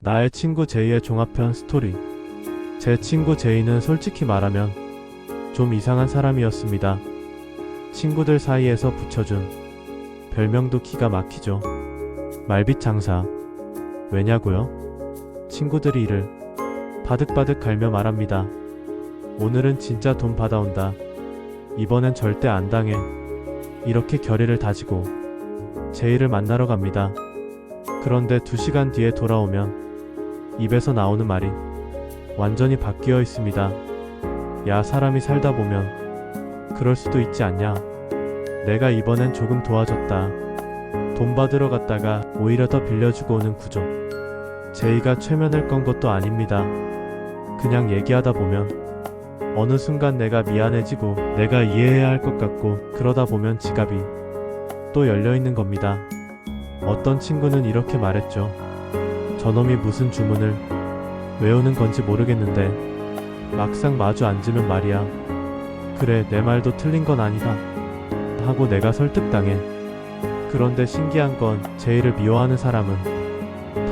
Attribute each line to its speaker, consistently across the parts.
Speaker 1: 나의 친구 제이의 종합편 스토리. 제 친구 제이는 솔직히 말하면 좀 이상한 사람이었습니다. 친구들 사이에서 붙여준 별명도 기가 막히죠. 말빛 장사. 왜냐고요? 친구들이 이를 바득바득 갈며 말합니다. 오늘은 진짜 돈 받아온다. 이번엔 절대 안 당해. 이렇게 결의를 다지고 제이를 만나러 갑니다. 그런데 2시간 뒤에 돌아오면 입에서 나오는 말이 완전히 바뀌어 있습니다. 야, 사람이 살다 보면 그럴 수도 있지 않냐. 내가 이번엔 조금 도와줬다. 돈 받으러 갔다가 오히려 더 빌려주고 오는 구조. 제이가 최면을 건 것도 아닙니다. 그냥 얘기하다 보면 어느 순간 내가 미안해지고 내가 이해해야 할 것 같고, 그러다 보면 지갑이 또 열려있는 겁니다. 어떤 친구는 이렇게 말했죠. 저놈이 무슨 주문을 외우는 건지 모르겠는데 막상 마주 앉으면 말이야. 그래, 내 말도 틀린 건 아니다 하고 내가 설득당해. 그런데 신기한 건 제이를 미워하는 사람은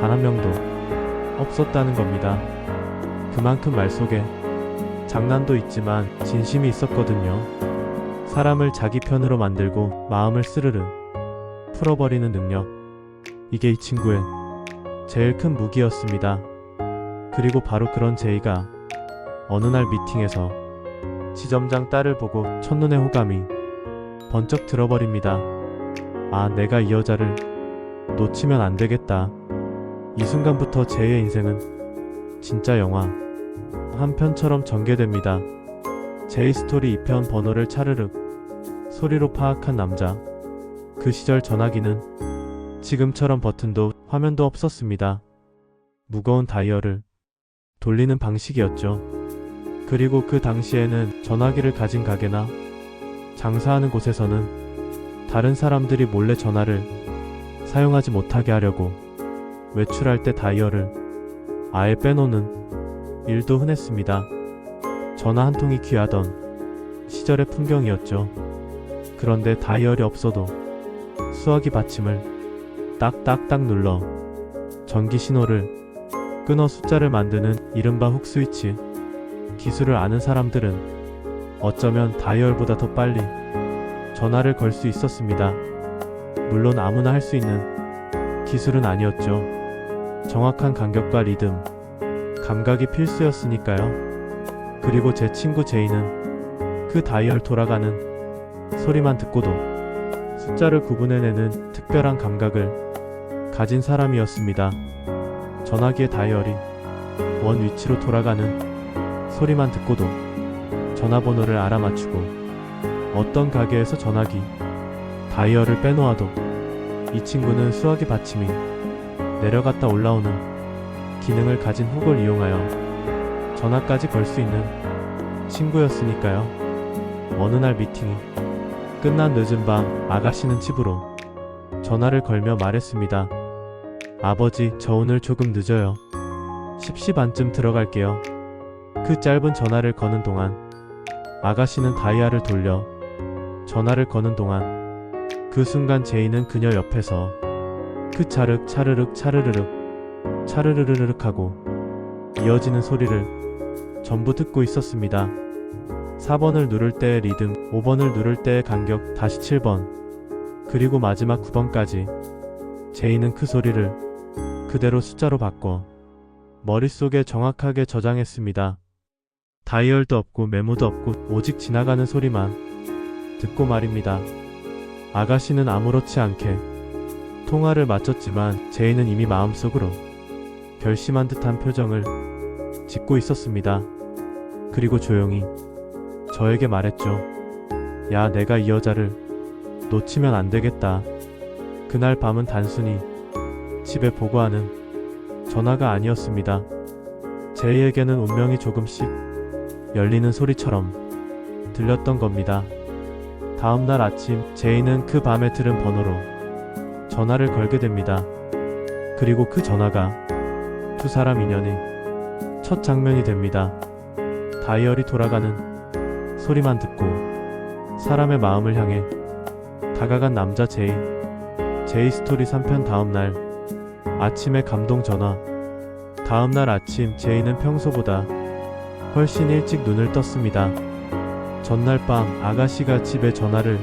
Speaker 1: 단 한 명도 없었다는 겁니다. 그만큼 말 속에 장난도 있지만 진심이 있었거든요. 사람을 자기 편으로 만들고 마음을 스르르 풀어버리는 능력. 이게 이 친구의 제일 큰 무기였습니다. 그리고 바로 그런 제이가 어느 날 미팅에서 지점장 딸을 보고 첫눈에 호감이 번쩍 들어버립니다. 아, 내가 이 여자를 놓치면 안 되겠다. 이 순간부터 제이의 인생은 진짜 영화 한 편처럼 전개됩니다. 제이 스토리 2편. 번호를 차르륵 소리로 파악한 남자. 그 시절 전화기는 지금처럼 버튼도 화면도 없었습니다. 무거운 다이얼을 돌리는 방식이었죠. 그리고 그 당시에는 전화기를 가진 가게나 장사하는 곳에서는 다른 사람들이 몰래 전화를 사용하지 못하게 하려고 외출할 때 다이얼을 아예 빼놓는 일도 흔했습니다. 전화 한 통이 귀하던 시절의 풍경이었죠. 그런데 다이얼이 없어도 수화기 받침을 딱딱딱 눌러 전기 신호를 끊어 숫자를 만드는 이른바 훅 스위치 기술을 아는 사람들은 어쩌면 다이얼보다 더 빨리 전화를 걸 수 있었습니다. 물론 아무나 할 수 있는 기술은 아니었죠. 정확한 간격과 리듬, 감각이 필수였으니까요. 그리고 제 친구 제이는 그 다이얼 돌아가는 소리만 듣고도 숫자를 구분해내는 특별한 감각을 가진 사람이었습니다. 전화기의 다이얼이 원 위치로 돌아가는 소리만 듣고도 전화번호를 알아맞추고, 어떤 가게에서 전화기 다이얼을 빼놓아도 이 친구는 수화기 받침이 내려갔다 올라오는 기능을 가진 훅을 이용하여 전화까지 걸 수 있는 친구였으니까요. 어느 날 미팅이 끝난 늦은 밤, 아가씨는 집으로 전화를 걸며 말했습니다. 아버지, 저 오늘 조금 늦어요. 10시 반쯤 들어갈게요. 그 짧은 전화를 거는 동안 아가씨는 다이얼을 돌려 전화를 거는 동안 그 순간 제이는 그녀 옆에서 그 차륵 차르륵 차르르륵 차르르르륵 하고 이어지는 소리를 전부 듣고 있었습니다. 4번을 누를 때의 리듬, 5번을 누를 때의 간격, 다시 7번, 그리고 마지막 9번까지 제이는 그 소리를 그대로 숫자로 바꿔 머릿속에 정확하게 저장했습니다. 다이얼도 없고 메모도 없고 오직 지나가는 소리만 듣고 말입니다. 아가씨는 아무렇지 않게 통화를 마쳤지만 제이는 이미 마음속으로 결심한 듯한 표정을 짓고 있었습니다. 그리고 조용히 저에게 말했죠. 야, 내가 이 여자를 놓치면 안 되겠다. 그날 밤은 단순히 집에 보고하는 전화가 아니었습니다. 제이에게는 운명이 조금씩 열리는 소리처럼 들렸던 겁니다. 다음날 아침, 제이는 그 밤에 들은 번호로 전화를 걸게 됩니다. 그리고 그 전화가 두 사람 인연의 첫 장면이 됩니다. 다이얼이 돌아가는 소리만 듣고 사람의 마음을 향해 다가간 남자 제이. 제이 스토리 3편. 다음날 아침에 감동 전화. 다음날 아침 제이는 평소보다 훨씬 일찍 눈을 떴습니다. 전날 밤 아가씨가 집에 전화를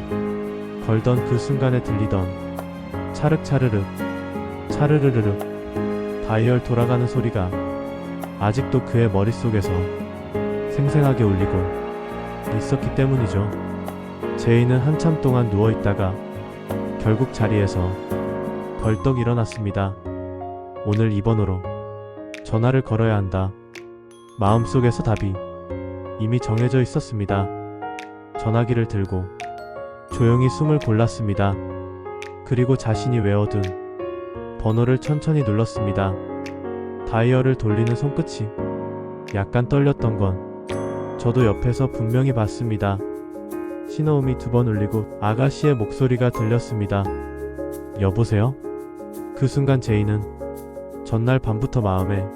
Speaker 1: 걸던 그 순간에 들리던 차륵차르륵 차르르르륵 다이얼 돌아가는 소리가 아직도 그의 머릿속에서 생생하게 울리고 있었기 때문이죠. 제이는 한참 동안 누워있다가 결국 자리에서 벌떡 일어났습니다. 오늘 이 번호로 전화를 걸어야 한다. 마음속에서 답이 이미 정해져 있었습니다. 전화기를 들고 조용히 숨을 골랐습니다. 그리고 자신이 외워둔 번호를 천천히 눌렀습니다. 다이얼을 돌리는 손끝이 약간 떨렸던 건 저도 옆에서 분명히 봤습니다. 신호음이 2번 울리고 아가씨의 목소리가 들렸습니다. 여보세요? 그 순간 제이는 전날 밤부터 마음에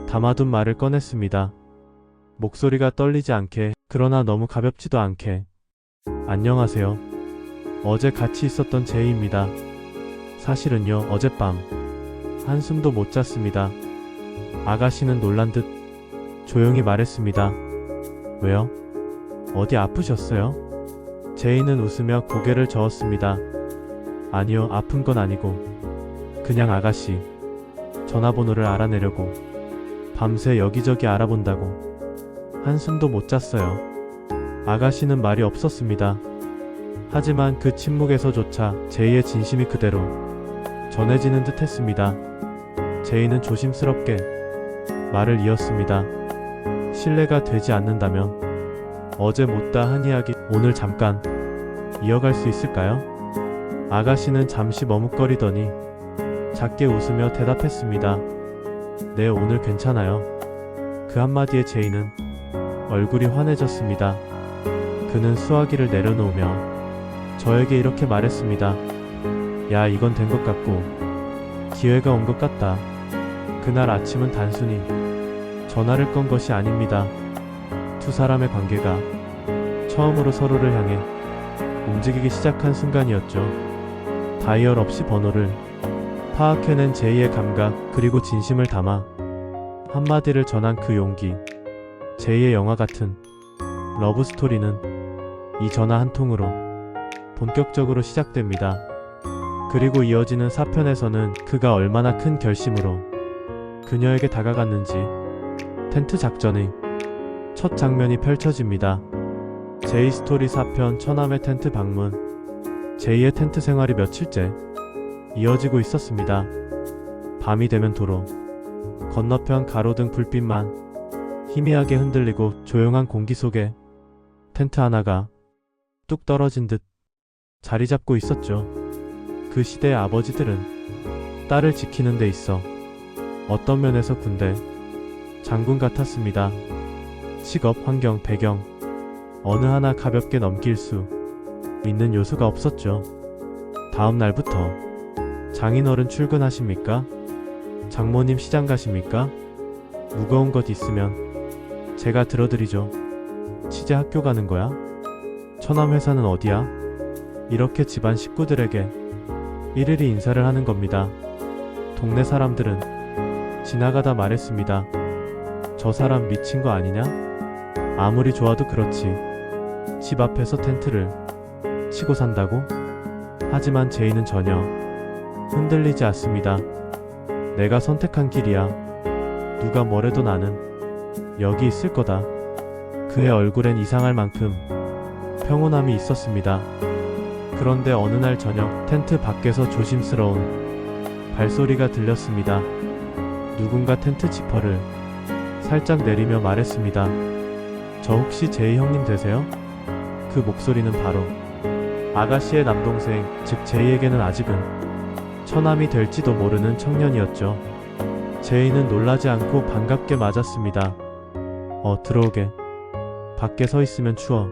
Speaker 1: 담아둔 말을 꺼냈습니다. 목소리가 떨리지 않게, 그러나 너무 가볍지도 않게. 안녕하세요. 어제 같이 있었던 제이입니다. 사실은요, 어젯밤 한숨도 못 잤습니다. 아가씨는 놀란 듯 조용히 말했습니다. 왜요? 어디 아프셨어요? 제이는 웃으며 고개를 저었습니다. 아니요, 아픈 건 아니고 그냥 아가씨 전화번호를 알아내려고 밤새 여기저기 알아본다고 한숨도 못 잤어요. 아가씨는 말이 없었습니다. 하지만 그 침묵에서조차 제이의 진심이 그대로 전해지는 듯 했습니다. 제이는 조심스럽게 말을 이었습니다. 신뢰가 되지 않는다면 어제 못다 한 이야기 오늘 잠깐 이어갈 수 있을까요? 아가씨는 잠시 머뭇거리더니 작게 웃으며 대답했습니다. 네, 오늘 괜찮아요. 그 한마디에 제이는 얼굴이 환해졌습니다. 그는 수화기를 내려놓으며 저에게 이렇게 말했습니다. 야, 이건 된 것 같고 기회가 온 것 같다. 그날 아침은 단순히 전화를 건 것이 아닙니다. 두 사람의 관계가 처음으로 서로를 향해 움직이기 시작한 순간이었죠. 다이얼 없이 번호를 파악해낸 제이의 감각, 그리고 진심을 담아 한마디를 전한 그 용기. 제이의 영화 같은 러브 스토리는 이 전화 한 통으로 본격적으로 시작됩니다. 그리고 이어지는 4편에서는 그가 얼마나 큰 결심으로 그녀에게 다가갔는지 텐트 작전의 첫 장면이 펼쳐집니다. 제이 스토리 4편 처남의 텐트 방문. 제이의 텐트 생활이 며칠째 이어지고 있었습니다. 밤이 되면 도로 건너편 가로등 불빛만 희미하게 흔들리고 조용한 공기 속에 텐트 하나가 뚝 떨어진 듯 자리 잡고 있었죠. 그 시대의 아버지들은 딸을 지키는 데 있어 어떤 면에서 군대 장군 같았습니다. 직업, 환경, 배경 어느 하나 가볍게 넘길 수 있는 요소가 없었죠. 다음 날부터 장인어른 출근하십니까? 장모님 시장 가십니까? 무거운 것 있으면 제가 들어드리죠. 취재 학교 가는 거야? 처남 회사는 어디야? 이렇게 집안 식구들에게 일일이 인사를 하는 겁니다. 동네 사람들은 지나가다 말했습니다. 저 사람 미친 거 아니냐? 아무리 좋아도 그렇지. 집 앞에서 텐트를 치고 산다고? 하지만 제이는 전혀 흔들리지 않습니다. 내가 선택한 길이야. 누가 뭐래도 나는 여기 있을 거다. 그의 얼굴엔 이상할 만큼 평온함이 있었습니다. 그런데 어느 날 저녁 텐트 밖에서 조심스러운 발소리가 들렸습니다. 누군가 텐트 지퍼를 살짝 내리며 말했습니다. 저 혹시 제이 형님 되세요? 그 목소리는 바로 아가씨의 남동생, 즉 제이에게는 아직은 처남이 될지도 모르는 청년이었죠. 제이는 놀라지 않고 반갑게 맞았습니다. 들어오게. 밖에 서 있으면 추워.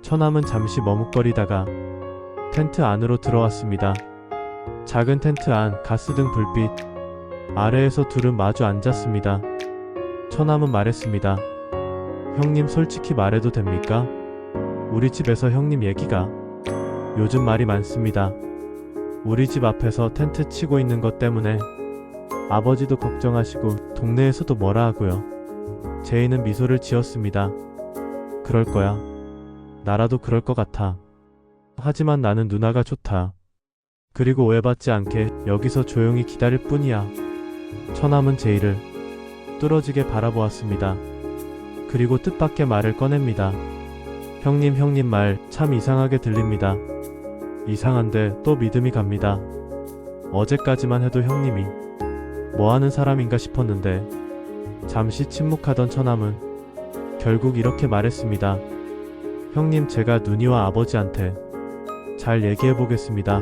Speaker 1: 처남은 잠시 머뭇거리다가 텐트 안으로 들어왔습니다. 작은 텐트 안, 가스등 불빛 아래에서 둘은 마주 앉았습니다. 처남은 말했습니다. 형님, 솔직히 말해도 됩니까? 우리 집에서 형님 얘기가 요즘 말이 많습니다. 우리 집 앞에서 텐트 치고 있는 것 때문에 아버지도 걱정하시고 동네에서도 뭐라 하고요. 제이는 미소를 지었습니다. 그럴 거야. 나라도 그럴 것 같아. 하지만 나는 누나가 좋다. 그리고 오해받지 않게 여기서 조용히 기다릴 뿐이야. 처남은 제이를 뚫어지게 바라보았습니다. 그리고 뜻밖의 말을 꺼냅니다. 형님 말 참 이상하게 들립니다. 이상한데 또 믿음이 갑니다. 어제까지만 해도 형님이 뭐하는 사람인가 싶었는데 잠시 침묵하던 처남은 결국 이렇게 말했습니다. 형님, 제가 누니와 아버지한테 잘 얘기해 보겠습니다.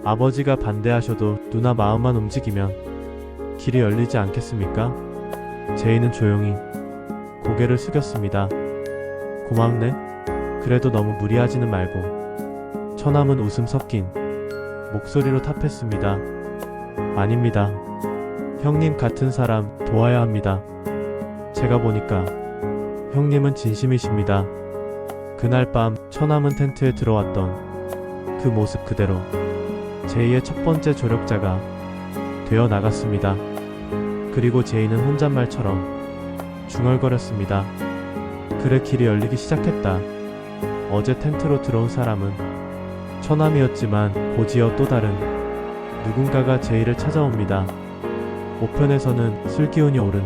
Speaker 1: 아버지가 반대하셔도 누나 마음만 움직이면 길이 열리지 않겠습니까? 제이는 조용히 고개를 숙였습니다. 고맙네. 그래도 너무 무리하지는 말고. 처남은 웃음 섞인 목소리로 답했습니다. 아닙니다. 형님 같은 사람 도와야 합니다. 제가 보니까 형님은 진심이십니다. 그날 밤 처남은 텐트에 들어왔던 그 모습 그대로 제이의 첫 번째 조력자가 되어 나갔습니다. 그리고 제이는 혼잣말처럼 중얼거렸습니다. 그래, 길이 열리기 시작했다. 어제 텐트로 들어온 사람은 처남이었지만 곧이어 또 다른 누군가가 제이를 찾아옵니다. 5편에서는 술기운이 오른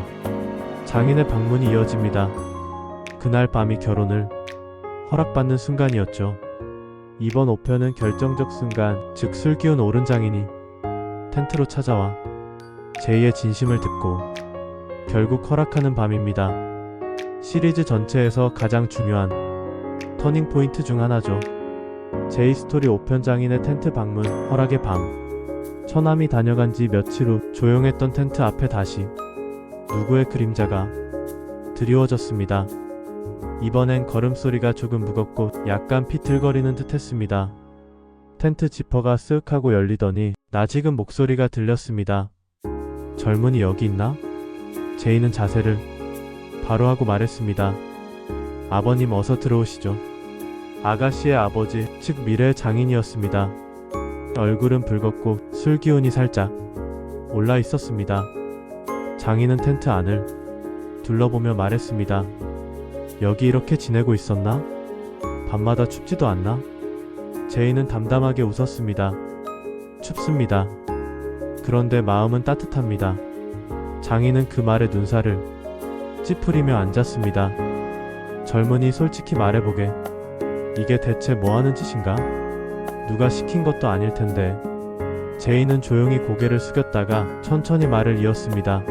Speaker 1: 장인의 방문이 이어집니다. 그날 밤이 결혼을 허락받는 순간이었죠. 이번 5편은 결정적 순간, 즉 술기운 오른 장인이 텐트로 찾아와 제이의 진심을 듣고 결국 허락하는 밤입니다. 시리즈 전체에서 가장 중요한 터닝 포인트 중 하나죠. 제이 스토리 5편 장인의 텐트 방문 허락의 밤. 처남이 다녀간 지 며칠 후 조용했던 텐트 앞에 다시 누구의 그림자가 드리워졌습니다. 이번엔 걸음소리가 조금 무겁고 약간 비틀거리는 듯 했습니다. 텐트 지퍼가 쓱 하고 열리더니 낯익은 목소리가 들렸습니다. 젊은이 여기 있나? 제이는 자세를 바로 하고 말했습니다. 아버님, 어서 들어오시죠. 아가씨의 아버지, 즉 미래의 장인이었습니다. 얼굴은 붉었고 술기운이 살짝 올라 있었습니다. 장인은 텐트 안을 둘러보며 말했습니다. 여기 이렇게 지내고 있었나? 밤마다 춥지도 않나? 제이는 담담하게 웃었습니다. 춥습니다. 그런데 마음은 따뜻합니다. 장인은 그 말에 눈살을 찌푸리며 앉았습니다. 젊은이, 솔직히 말해보게. 이게 대체 뭐하는 짓인가? 누가 시킨 것도 아닐 텐데. 제이는 조용히 고개를 숙였다가 천천히 말을 이었습니다.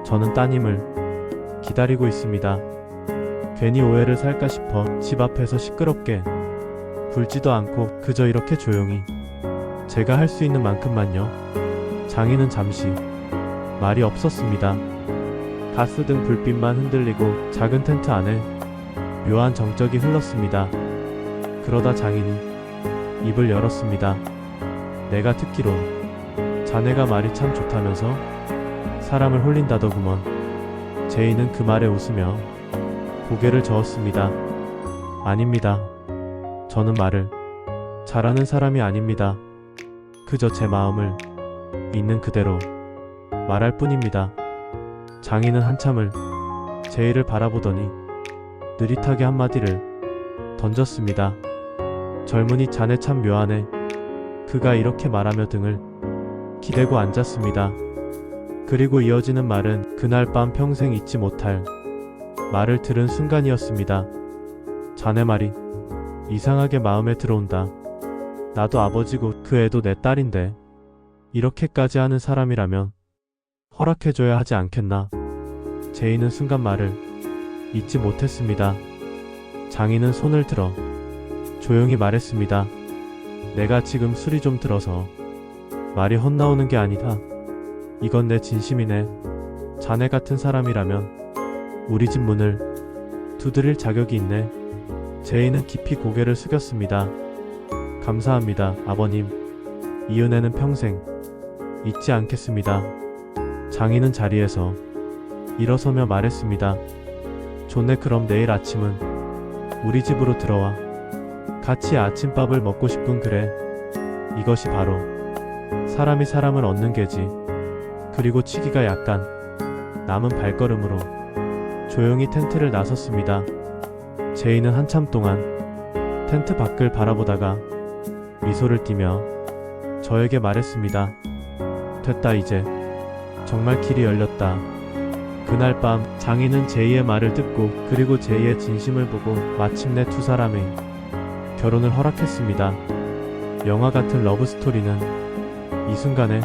Speaker 1: 저는 따님을 기다리고 있습니다. 괜히 오해를 살까 싶어 집 앞에서 시끄럽게 굴지도 않고 그저 이렇게 조용히 제가 할 수 있는 만큼만요. 장인은 잠시 말이 없었습니다. 가스등 불빛만 흔들리고 작은 텐트 안에 묘한 정적이 흘렀습니다. 그러다 장인이 입을 열었습니다. 내가 듣기로 자네가 말이 참 좋다면서 사람을 홀린다더구먼. 제이는 그 말에 웃으며 고개를 저었습니다. 아닙니다. 저는 말을 잘하는 사람이 아닙니다. 그저 제 마음을 있는 그대로 말할 뿐입니다. 장인은 한참을 제이를 바라보더니 느릿하게 한마디를 던졌습니다. 젊은이, 자네 참 묘하네. 그가 이렇게 말하며 등을 기대고 앉았습니다. 그리고 이어지는 말은 그날 밤 평생 잊지 못할 말을 들은 순간이었습니다. 자네 말이 이상하게 마음에 들어온다. 나도 아버지고 그 애도 내 딸인데 이렇게까지 하는 사람이라면 허락해줘야 하지 않겠나. 제이는 순간 말을 잊지 못했습니다. 장인은 손을 들어 조용히 말했습니다. 내가 지금 술이 좀 들어서 말이 헛나오는 게 아니다. 이건 내 진심이네. 자네 같은 사람이라면 우리 집 문을 두드릴 자격이 있네. 제이는 깊이 고개를 숙였습니다. 감사합니다, 아버님. 이 은혜는 평생 잊지 않겠습니다. 장인은 자리에서 일어서며 말했습니다. 좋네. 그럼 내일 아침은 우리 집으로 들어와. 같이 아침밥을 먹고 싶군. 그래. 이것이 바로 사람이 사람을 얻는 게지. 그리고 치기가 약간 남은 발걸음으로 조용히 텐트를 나섰습니다. 제이는 한참 동안 텐트 밖을 바라보다가 미소를 띠며 저에게 말했습니다. 됐다 이제. 정말 길이 열렸다. 그날 밤 장인은 제이의 말을 듣고 그리고 제이의 진심을 보고 마침내 두 사람의 결혼을 허락했습니다. 영화 같은 러브스토리는 이 순간에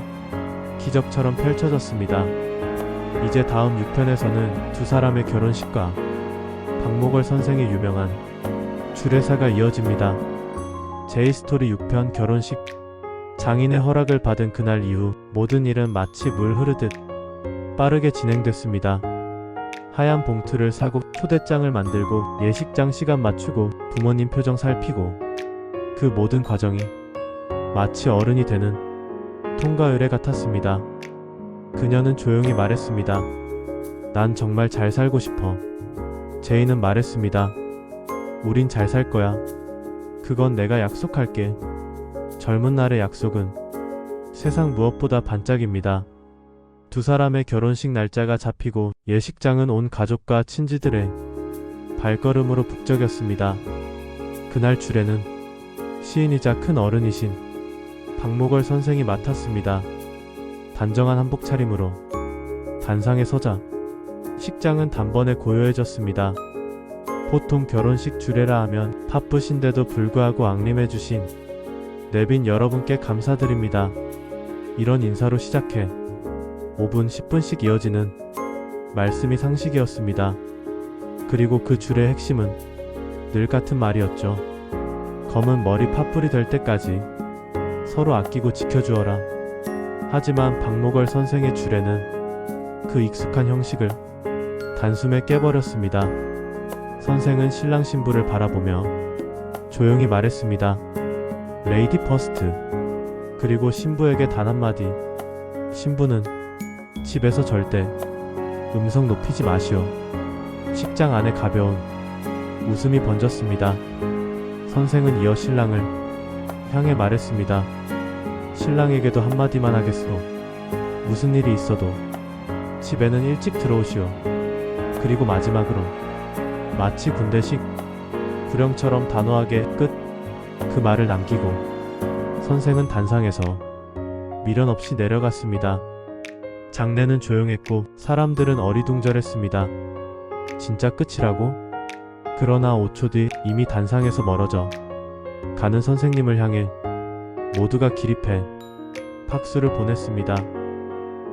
Speaker 1: 기적처럼 펼쳐졌습니다. 이제 다음 6편에서는 두 사람의 결혼식과 박목월 선생의 유명한 주례사가 이어집니다. 제이스토리 6편 결혼식. 장인의 허락을 받은 그날 이후 모든 일은 마치 물 흐르듯 빠르게 진행됐습니다. 하얀 봉투를 사고 초대장을 만들고 예식장 시간 맞추고 부모님 표정 살피고 그 모든 과정이 마치 어른이 되는 통과 의례 같았습니다. 그녀는 조용히 말했습니다. 난 정말 잘 살고 싶어. 제이는 말했습니다. 우린 잘 살 거야. 그건 내가 약속할게. 젊은 날의 약속은 세상 무엇보다 반짝입니다. 두 사람의 결혼식 날짜가 잡히고 예식장은 온 가족과 친지들의 발걸음으로 북적였습니다. 그날 주례는 시인이자 큰 어른이신 박목월 선생이 맡았습니다. 단정한 한복 차림으로 단상에 서자 식장은 단번에 고요해졌습니다. 보통 결혼식 주례라 하면 바쁘신데도 불구하고 앙림해주신 내빈 여러분께 감사드립니다. 이런 인사로 시작해 5분 10분씩 이어지는 말씀이 상식이었습니다. 그리고 그 주례의 핵심은 늘 같은 말이었죠. 검은 머리 팥불이 될 때까지 서로 아끼고 지켜주어라. 하지만 박목월 선생의 주례는 그 익숙한 형식을 단숨에 깨버렸습니다. 선생은 신랑 신부를 바라보며 조용히 말했습니다. 레이디 퍼스트. 그리고 신부에게 단 한마디. 신부는 집에서 절대 음성 높이지 마시오. 식장 안에 가벼운 웃음이 번졌습니다. 선생은 이어 신랑을 향해 말했습니다. 신랑에게도 한마디만 하겠소. 무슨 일이 있어도 집에는 일찍 들어오시오. 그리고 마지막으로 마치 군대식 구령처럼 단호하게 끝. 그 말을 남기고 선생은 단상에서 미련 없이 내려갔습니다. 장례는 조용했고 사람들은 어리둥절했습니다. 진짜 끝이라고? 그러나 5초 뒤 이미 단상에서 멀어져 가는 선생님을 향해 모두가 기립해 박수를 보냈습니다.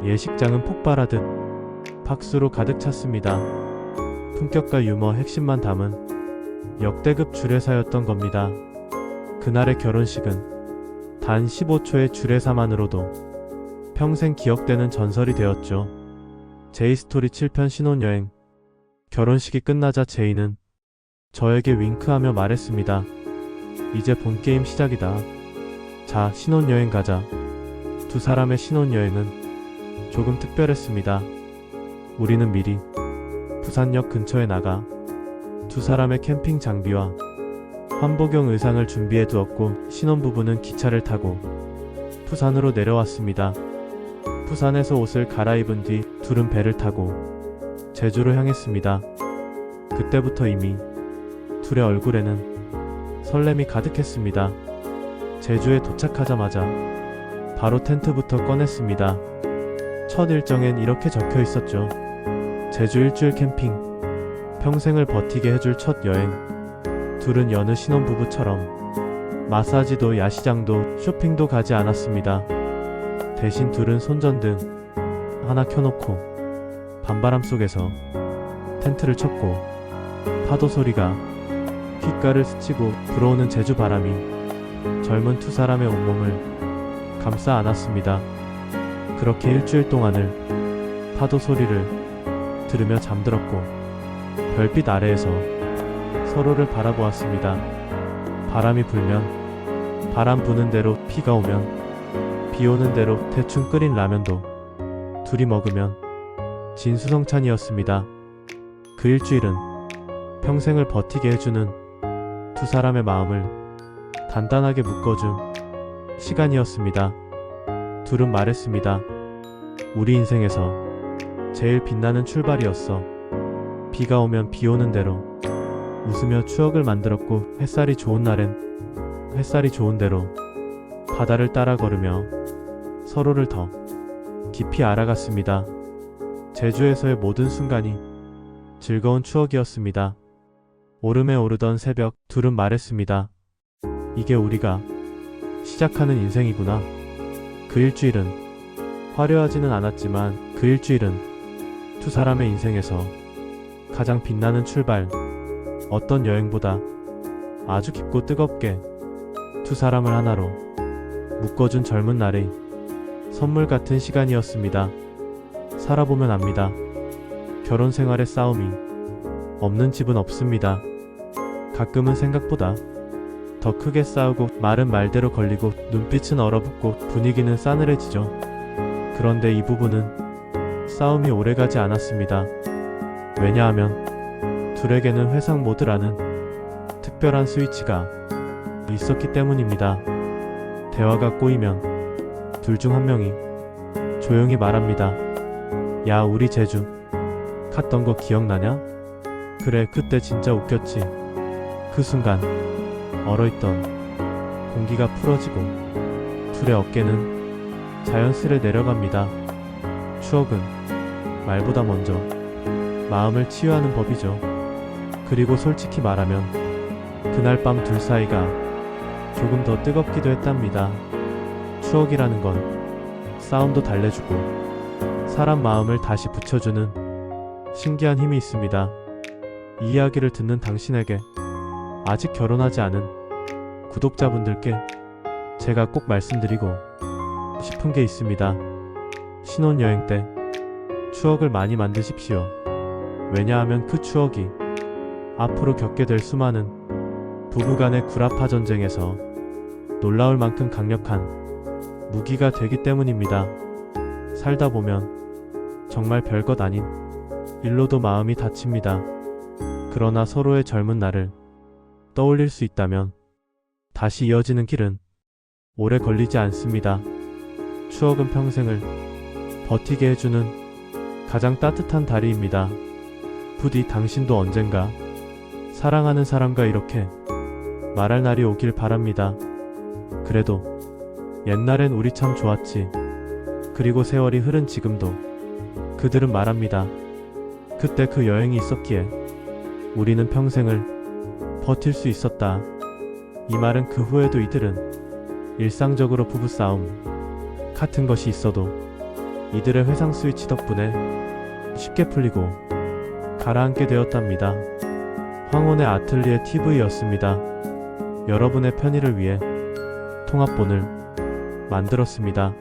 Speaker 1: 예식장은 폭발하듯 박수로 가득 찼습니다. 품격과 유머 핵심만 담은 역대급 주례사였던 겁니다. 그날의 결혼식은 단 15초의 주례사만으로도 평생 기억되는 전설이 되었죠. 제이스토리 7편 신혼여행. 결혼식이 끝나자 제이는 저에게 윙크하며 말했습니다. 이제 본게임 시작이다. 자, 신혼여행 가자. 두 사람의 신혼여행은 조금 특별했습니다. 우리는 미리 부산역 근처에 나가 두 사람의 캠핑 장비와 환복용 의상을 준비해 두었고 신혼부부는 기차를 타고 부산으로 내려왔습니다. 부산에서 옷을 갈아입은 뒤 둘은 배를 타고 제주로 향했습니다. 그때부터 이미 둘의 얼굴에는 설렘이 가득했습니다. 제주에 도착하자마자 바로 텐트부터 꺼냈습니다. 첫 일정엔 이렇게 적혀 있었죠. 제주 일주일 캠핑. 평생을 버티게 해줄 첫 여행. 둘은 여느 신혼부부처럼 마사지도 야시장도 쇼핑도 가지 않았습니다. 대신 둘은 손전등 하나 켜놓고 반바람 속에서 텐트를 쳤고 파도 소리가 귓가를 스치고 불어오는 제주 바람이 젊은 두 사람의 온몸을 감싸 안았습니다. 그렇게 일주일 동안을 파도 소리를 들으며 잠들었고 별빛 아래에서 서로를 바라보았습니다. 바람이 불면 바람 부는 대로 비가 오면 비 오는 대로 대충 끓인 라면도 둘이 먹으면 진수성찬이었습니다. 그 일주일은 평생을 버티게 해주는 두 사람의 마음을 단단하게 묶어준 시간이었습니다. 둘은 말했습니다. 우리 인생에서 제일 빛나는 출발이었어. 비가 오면 비 오는 대로 웃으며 추억을 만들었고, 햇살이 좋은 날엔 햇살이 좋은 대로 바다를 따라 걸으며 서로를 더 깊이 알아갔습니다. 제주에서의 모든 순간이 즐거운 추억이었습니다. 오름에 오르던 새벽, 둘은 말했습니다. 이게 우리가 시작하는 인생이구나. 그 일주일은 화려하지는 않았지만 그 일주일은 두 사람의 인생에서 가장 빛나는 출발, 어떤 여행보다 아주 깊고 뜨겁게 두 사람을 하나로 묶어준 젊은 날의 선물 같은 시간이었습니다. 살아보면 압니다. 결혼 생활의 싸움이 없는 집은 없습니다. 가끔은 생각보다 더 크게 싸우고, 말은 말대로 걸리고, 눈빛은 얼어붙고, 분위기는 싸늘해지죠. 그런데 이 부분은 싸움이 오래가지 않았습니다. 왜냐하면 둘에게는 회상 모드라는 특별한 스위치가 있었기 때문입니다. 대화가 꼬이면 둘 중 한 명이 조용히 말합니다. 야, 우리 제주 갔던 거 기억나냐? 그래, 그때 진짜 웃겼지. 그 순간 얼어있던 공기가 풀어지고 둘의 어깨는 자연스레 내려갑니다. 추억은 말보다 먼저 마음을 치유하는 법이죠. 그리고 솔직히 말하면 그날 밤 둘 사이가 조금 더 뜨겁기도 했답니다. 추억이라는 건 싸움도 달래주고 사람 마음을 다시 붙여주는 신기한 힘이 있습니다. 이 이야기를 듣는 당신에게 아직 결혼하지 않은 구독자분들께 제가 꼭 말씀드리고 싶은 게 있습니다. 신혼여행 때 추억을 많이 만드십시오. 왜냐하면 그 추억이 앞으로 겪게 될 수많은 부부간의 구라파 전쟁에서 놀라울 만큼 강력한 무기가 되기 때문입니다. 살다 보면 정말 별것 아닌 일로도 마음이 다칩니다. 그러나 서로의 젊은 날을 떠올릴 수 있다면 다시 이어지는 길은 오래 걸리지 않습니다. 추억은 평생을 버티게 해주는 가장 따뜻한 다리입니다. 부디 당신도 언젠가 사랑하는 사람과 이렇게 말할 날이 오길 바랍니다. 그래도 옛날엔 우리 참 좋았지. 그리고 세월이 흐른 지금도 그들은 말합니다. 그때 그 여행이 있었기에 우리는 평생을 버틸 수 있었다. 이 말은 그 후에도 이들은 일상적으로 부부싸움 같은 것이 있어도 이들의 회상 스위치 덕분에 쉽게 풀리고 가라앉게 되었답니다. 황혼의 아틀리에 TV였습니다. 여러분의 편의를 위해 통합본을 만들었습니다.